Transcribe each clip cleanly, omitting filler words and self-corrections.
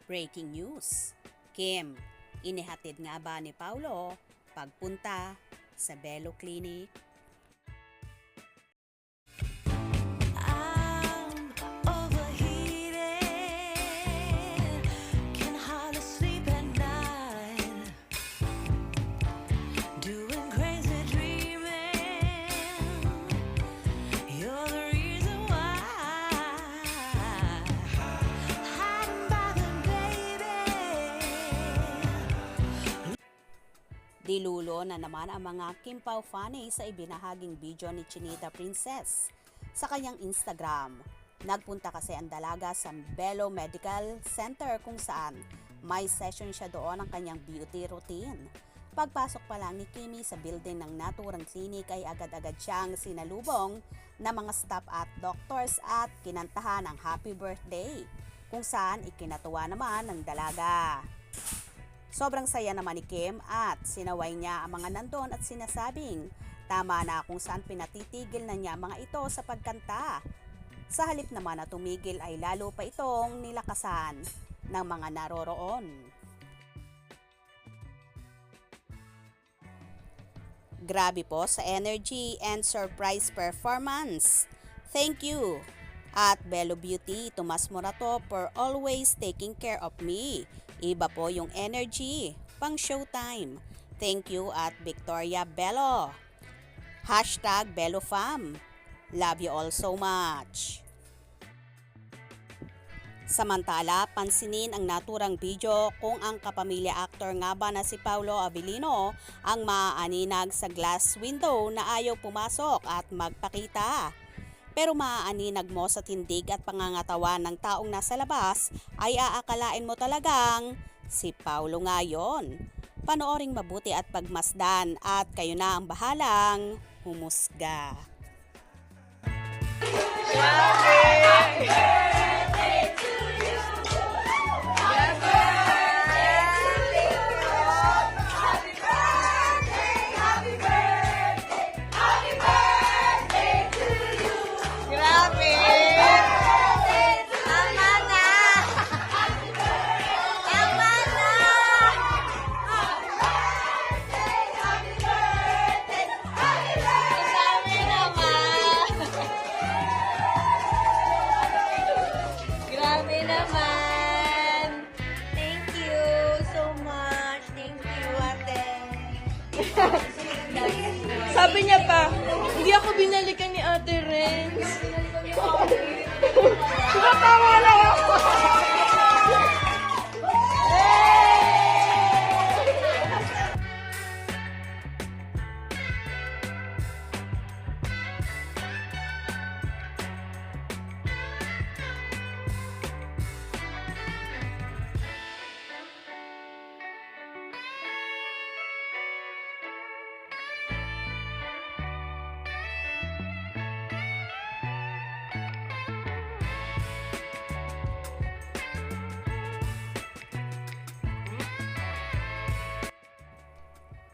Breaking news. Kim, inihatid nga ba ni Paulo pagpunta sa Bello Clinic? I'm overheated, can hardly sleep at night, doing crazy dreaming. You're the reason why. Hiding by the baby. Dilulo na naman ang mga Kim Pao fanny sa ibinahaging video ni Chinita Princess sa kanyang Instagram. Nagpunta kasi ang dalaga sa Bello Medical Center kung saan may session siya doon ng kanyang beauty routine. Pagpasok pa lang ni Kimi sa building ng naturang clinic ay agad-agad siyang sinalubong ng mga staff at doctors at kinantahan ang happy birthday kung saan ikinatuwa naman ng dalaga. Sobrang saya naman ni Kim at sinaway niya ang mga nandun at sinasabing tama na kung saan pinatitigil na niya mga ito sa pagkanta. Sa halip naman na tumigil ay lalo pa itong nilakasan ng mga naroroon. Grabe po sa energy and surprise performance. Thank you. At Bello Beauty, Tomas Morato for always taking care of me. Iba po yung energy, pang showtime. Thank you at Victoria Bello. Hashtag BelloFam. Love you all so much. Samantala, pansinin ang naturang video kung ang kapamilya actor nga ba na si Paulo Avellino ang maaaninag sa glass window na ayaw pumasok at magpakita. Pero maaaninag mo sa tindig at pangangatawan ng taong nasa labas ay aakalain mo talagang si Paulo nga yon. Panooring mabuti at pagmasdan at kayo na ang bahalang humusga. Grabe naman! Thank you so much. Thank you, ate. Sabi niya pa, hindi ako binalikan ni Ate Renz. Tumatawa lang ako.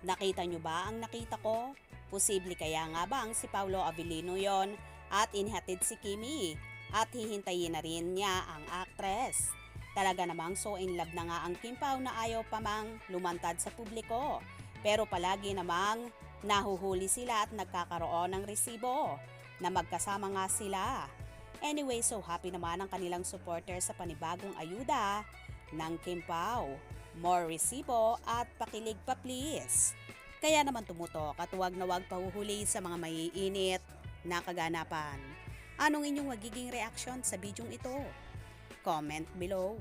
Nakita nyo ba ang nakita ko? Posible kaya nga bang si Paulo Avellino yon at inihatid si Kimi at hihintayin na rin niya ang actress. Talaga namang so in love na nga ang Kim Pao na ayaw pa mang lumantad sa publiko. Pero palagi namang nahuhuli sila at nagkakaroon ng resibo na magkasama nga sila. Anyway, so happy naman ang kanilang supporter sa panibagong ayuda ng Kim Pao. More resibo at pakilig pa please. Kaya naman tumutok at huwag na huwag pahuhuli sa mga maiinit na kaganapan. Anong inyong magiging reaction sa bidyong ito? Comment below.